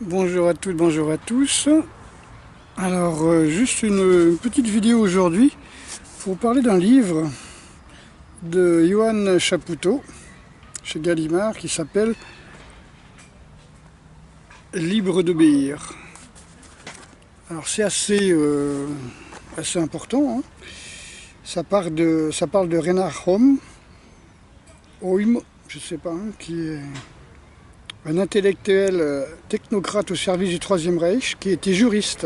Bonjour à toutes, bonjour à tous. Alors, juste une petite vidéo aujourd'hui pour vous parler d'un livre de Johann Chapoutot, chez Gallimard, qui s'appelle Libre d'obéir. Alors c'est assez important, hein. Ça parle de Reinhard Heym, je sais pas, hein, qui est un intellectuel technocrate au service du Troisième Reich, qui était juriste.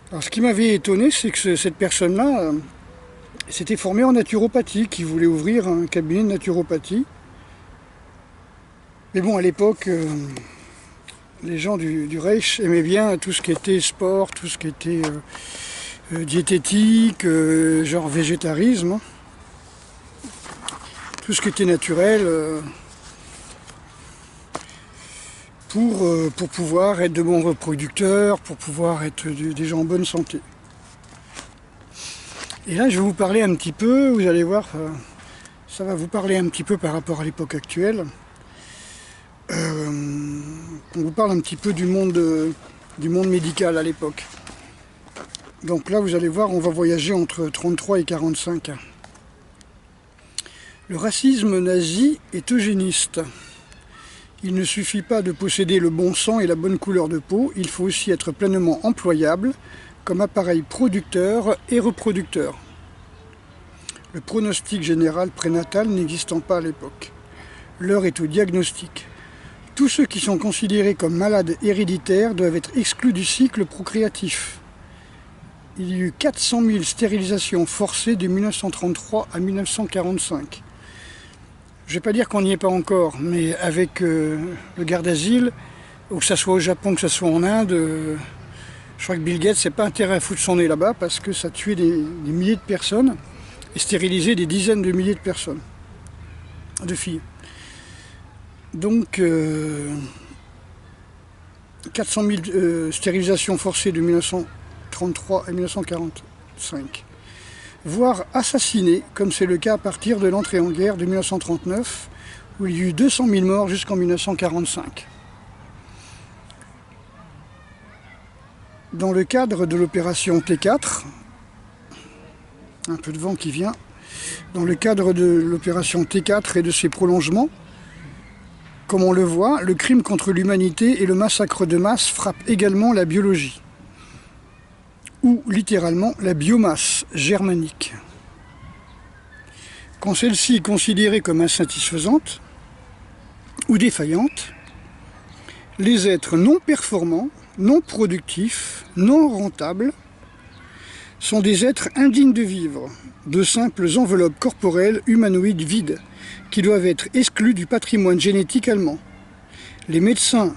Alors ce qui m'avait étonné, c'est que cette personne-là s'était formée en naturopathie, qui voulait ouvrir un cabinet de naturopathie. Mais bon, à l'époque, les gens du Reich aimaient bien tout ce qui était sport, tout ce qui était diététique, genre végétarisme, hein. Tout ce qui était naturel. Pour pouvoir être de bons reproducteurs, pour pouvoir être des gens en bonne santé. Et là, je vais vous parler un petit peu, vous allez voir, ça va vous parler un petit peu par rapport à l'époque actuelle. On vous parle un petit peu du monde médical à l'époque. Donc là, vous allez voir, on va voyager entre 33 et 45. Le racisme nazi est eugéniste. Il ne suffit pas de posséder le bon sang et la bonne couleur de peau, il faut aussi être pleinement employable comme appareil producteur et reproducteur. Le pronostic général prénatal n'existant pas à l'époque. L'heure est au diagnostic. Tous ceux qui sont considérés comme malades héréditaires doivent être exclus du cycle procréatif. Il y a eu 400 000 stérilisations forcées de 1933 à 1945. Je ne vais pas dire qu'on n'y est pas encore, mais avec le garde d'asile, ou que ce soit au Japon, que ce soit en Inde, je crois que Bill Gates n'a pas intérêt à foutre son nez là-bas parce que ça tuait des milliers de personnes et stérilisait des dizaines de milliers de personnes, de filles. Donc, 400 000 stérilisations forcées de 1933 à 1945. Voire assassinés, comme c'est le cas à partir de l'entrée en guerre de 1939, où il y a eu 200 000 morts jusqu'en 1945. Dans le cadre de l'opération T4, un peu de vent qui vient, dans le cadre de l'opération T4 et de ses prolongements, comme on le voit, le crime contre l'humanité et le massacre de masse frappent également la biologie, ou littéralement la biomasse germanique. Quand celle-ci est considérée comme insatisfaisante ou défaillante, les êtres non performants, non productifs, non rentables sont des êtres indignes de vivre, de simples enveloppes corporelles humanoïdes vides, qui doivent être exclus du patrimoine génétique allemand. Les médecins,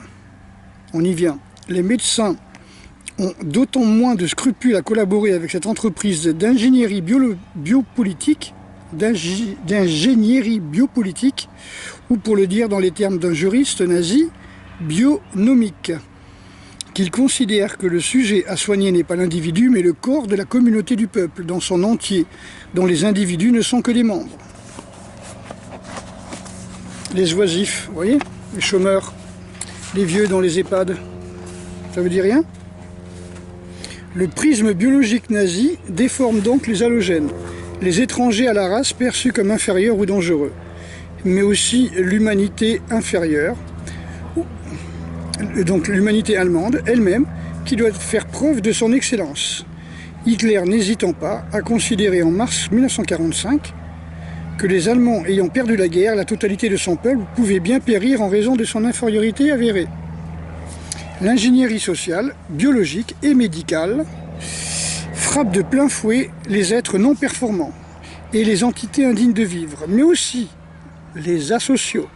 on y vient, les médecins ont d'autant moins de scrupules à collaborer avec cette entreprise d'ingénierie biopolitique, ou pour le dire dans les termes d'un juriste nazi, bionomique, qu'ils considèrent que le sujet à soigner n'est pas l'individu, mais le corps de la communauté du peuple, dans son entier, dont les individus ne sont que des membres. Les oisifs, vous voyez, les chômeurs, les vieux dans les EHPAD, ça veut dire rien ? Le prisme biologique nazi déforme donc les allogènes, les étrangers à la race perçus comme inférieurs ou dangereux, mais aussi l'humanité inférieure, donc l'humanité allemande elle-même, qui doit faire preuve de son excellence. Hitler n'hésitant pas à considérer en mars 1945 que les Allemands ayant perdu la guerre, la totalité de son peuple pouvait bien périr en raison de son infériorité avérée. L'ingénierie sociale, biologique et médicale frappe de plein fouet les êtres non performants et les entités indignes de vivre, mais aussi les asociaux,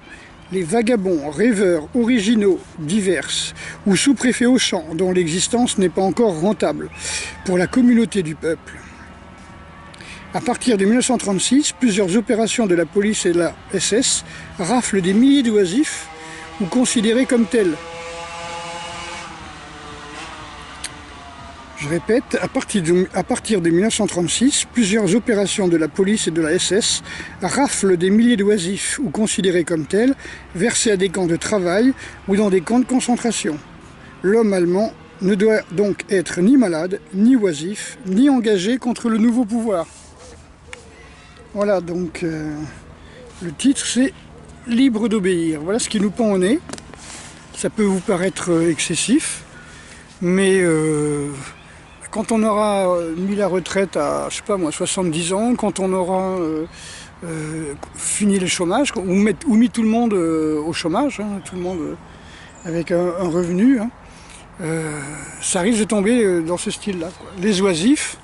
les vagabonds, rêveurs, originaux, divers ou sous-préfets aux champs dont l'existence n'est pas encore rentable pour la communauté du peuple. À partir de 1936, plusieurs opérations de la police et de la SS raflent des milliers d'oisifs ou considérés comme tels. Je répète, à partir de 1936, plusieurs opérations de la police et de la SS raflent des milliers d'oisifs ou considérés comme tels, versés à des camps de travail ou dans des camps de concentration. L'homme allemand ne doit donc être ni malade, ni oisif, ni engagé contre le nouveau pouvoir. Voilà, donc le titre c'est « Libre d'obéir ». Voilà ce qui nous pend au nez. Ça peut vous paraître excessif, mais quand on aura mis la retraite à, je sais pas moi, 70 ans, quand on aura fini le chômage, ou mis tout le monde au chômage, hein, tout le monde avec un revenu, hein, ça risque de tomber dans ce style-là. Les oisifs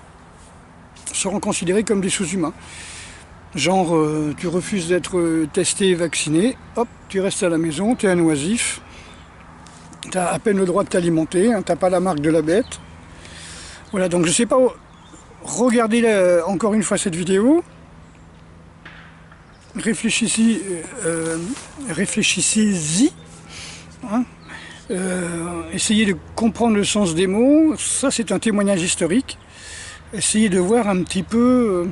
seront considérés comme des sous-humains. Genre, tu refuses d'être testé et vacciné, hop, tu restes à la maison, tu es un oisif, tu as à peine le droit de t'alimenter, hein, tu n'as pas la marque de la bête. Voilà, donc je sais pas, regardez encore une fois cette vidéo, réfléchissez-y, hein, essayez de comprendre le sens des mots, ça c'est un témoignage historique, essayez de voir un petit peu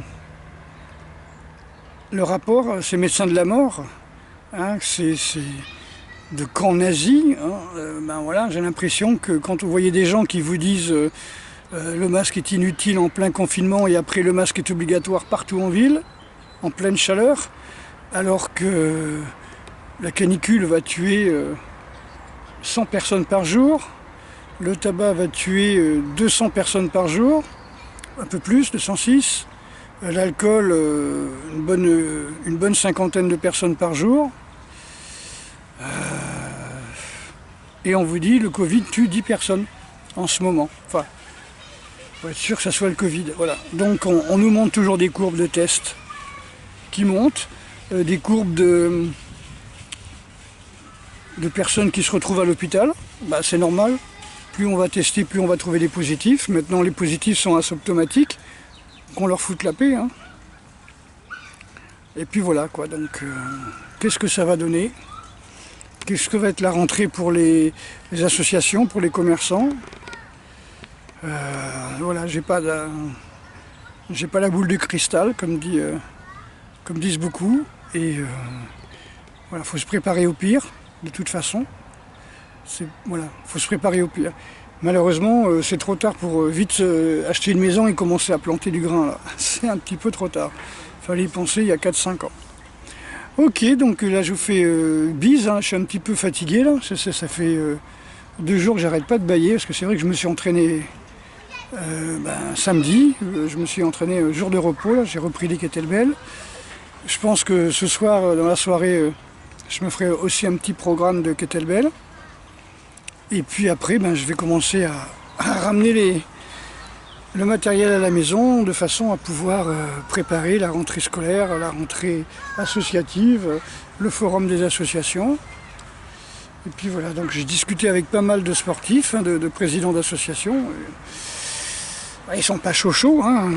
le rapport, ces médecins de la mort, hein, c'est de camp nazi, hein, ben voilà, j'ai l'impression que quand vous voyez des gens qui vous disent le masque est inutile en plein confinement et après le masque est obligatoire partout en ville, en pleine chaleur, alors que la canicule va tuer 100 personnes par jour, le tabac va tuer 200 personnes par jour, un peu plus, 206, l'alcool une bonne cinquantaine de personnes par jour, et on vous dit le Covid tue 10 personnes en ce moment. Enfin, faut être sûr que ça soit le Covid. Voilà. Donc on nous montre toujours des courbes de tests qui montent, des courbes de personnes qui se retrouvent à l'hôpital. Bah, c'est normal. Plus on va tester, plus on va trouver des positifs. Maintenant, les positifs sont asymptomatiques. Qu'on leur foute la paix. Hein. Et puis voilà quoi. Donc, qu'est-ce que ça va donner? Qu'est-ce que va être la rentrée pour les associations, pour les commerçants? Voilà, j'ai pas la boule de cristal, comme disent beaucoup. Et voilà, faut se préparer au pire, de toute façon. Voilà, faut se préparer au pire. Malheureusement, c'est trop tard pour vite acheter une maison et commencer à planter du grain. Là. C'est un petit peu trop tard. Il fallait y penser il y a 4-5 ans. Ok, donc là je vous fais bise, hein, je suis un petit peu fatigué là. Ça fait 2 jours que j'arrête pas de bâiller, parce que c'est vrai que je me suis entraîné samedi. Je me suis entraîné jour de repos, là, j'ai repris les kettlebells. Je pense que ce soir, dans la soirée, je me ferai aussi un petit programme de kettlebell. Et puis après, je vais commencer à ramener le matériel à la maison de façon à pouvoir préparer la rentrée scolaire, la rentrée associative, le forum des associations. Et puis voilà, donc j'ai discuté avec pas mal de sportifs, hein, de présidents d'associations. Ils sont pas chauds, hein.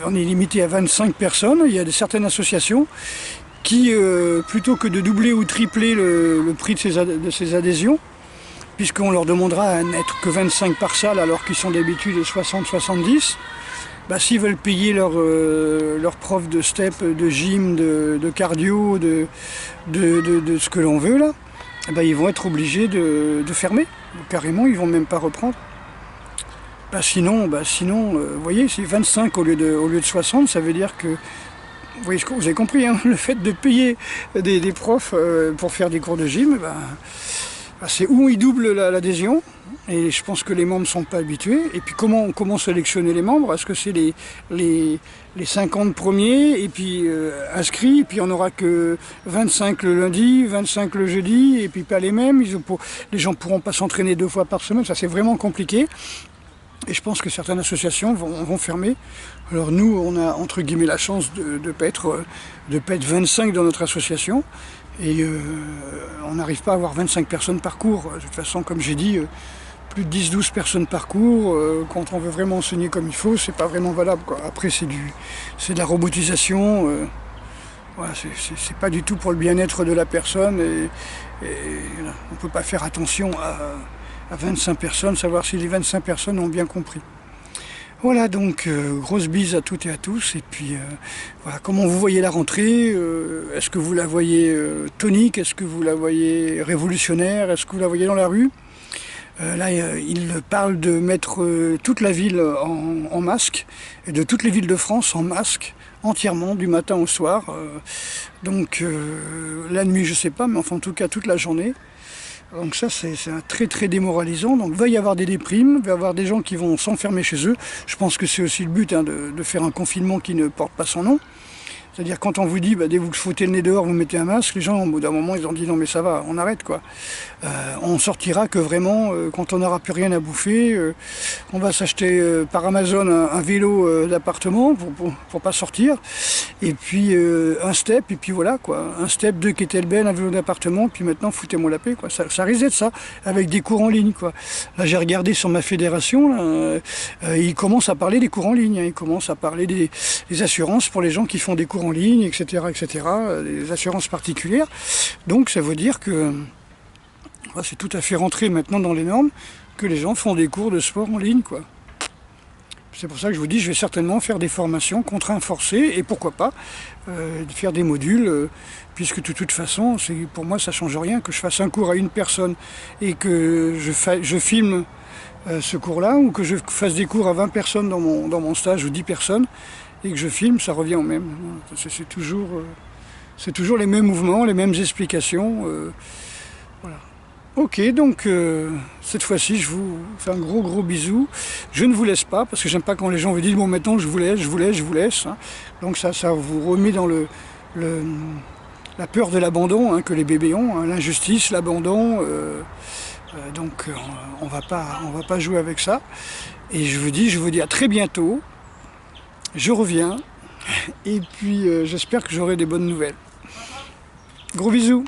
On est limité à 25 personnes. Il y a certaines associations qui, plutôt que de doubler ou tripler le prix de ces adhésions, puisqu'on leur demandera à n'être que 25 par salle alors qu'ils sont d'habitude 60-70, s'ils veulent payer leur prof de step, de gym, de cardio, de ce que l'on veut là, ils vont être obligés de fermer. Carrément, ils vont même pas reprendre. Sinon, vous voyez, c'est 25 au lieu de 60, ça veut dire que, vous avez compris, hein, le fait de payer des profs pour faire des cours de gym, c'est où ils doublent l'adhésion, et je pense que les membres ne sont pas habitués. Et puis comment sélectionner les membres? Est-ce que c'est les 50 premiers, et puis inscrits, et puis on n'aura que 25 le lundi, 25 le jeudi, et puis pas les mêmes, les gens ne pourront pas s'entraîner 2 fois par semaine, ça c'est vraiment compliqué. Et je pense que certaines associations vont fermer. Alors nous, on a entre guillemets la chance de ne pas être 25 dans notre association. Et on n'arrive pas à avoir 25 personnes par cours. De toute façon, comme j'ai dit, plus de 10-12 personnes par cours, quand on veut vraiment enseigner comme il faut, c'est pas vraiment valable, quoi. Après, c'est de la robotisation. Voilà, c'est pas du tout pour le bien-être de la personne. Et voilà, on ne peut pas faire attention à 25 personnes, savoir si les 25 personnes ont bien compris. Voilà, donc grosse bise à toutes et à tous. Et puis voilà, comment vous voyez la rentrée? Est-ce que vous la voyez tonique? Est-ce que vous la voyez révolutionnaire? Est-ce que vous la voyez dans la rue? Là, il parle de mettre toute la ville en masque, et de toutes les villes de France en masque, entièrement, du matin au soir. Donc la nuit, je sais pas, mais enfin en tout cas toute la journée. Donc ça, c'est très très démoralisant. Donc il va y avoir des déprimes, il va y avoir des gens qui vont s'enfermer chez eux. Je pense que c'est aussi le but, hein, de faire un confinement qui ne porte pas son nom. C'est-à-dire quand on vous dit, dès que vous foutez le nez dehors, vous mettez un masque, les gens au bout d'un moment ils ont dit non mais ça va, on arrête quoi. On sortira que vraiment quand on n'aura plus rien à bouffer. On va s'acheter par Amazon un vélo d'appartement pour pas sortir. Et puis un step, et puis voilà quoi. Un step, 2 kettlebells, un vélo d'appartement, puis maintenant foutez-moi la paix quoi. Ça risque d'être ça, avec des cours en ligne quoi. Là j'ai regardé sur ma fédération, là, ils commencent à parler des cours en ligne, hein. Ils commencent à parler des assurances pour les gens qui font des cours en ligne, etc., etc., des assurances particulières. Donc ça veut dire que c'est tout à fait rentré maintenant dans les normes que les gens font des cours de sport en ligne, quoi. C'est pour ça que je vous dis, je vais certainement faire des formations contraints forcés, et pourquoi pas faire des modules, puisque de toute façon, pour moi ça ne change rien que je fasse un cours à une personne et que je filme ce cours-là, ou que je fasse des cours à 20 personnes dans mon stage, ou 10 personnes, et que je filme, ça revient au même. C'est toujours les mêmes mouvements, les mêmes explications. Voilà. Ok, donc cette fois-ci, je vous fais un gros bisou. Je ne vous laisse pas, parce que j'aime pas quand les gens vous disent « bon, maintenant, je vous laisse ». Hein. Donc ça vous remet dans la peur de l'abandon, hein, que les bébés ont, hein, l'injustice, l'abandon. Donc on va pas jouer avec ça. Et je vous dis à très bientôt. Je reviens, et puis j'espère que j'aurai des bonnes nouvelles. Gros bisous!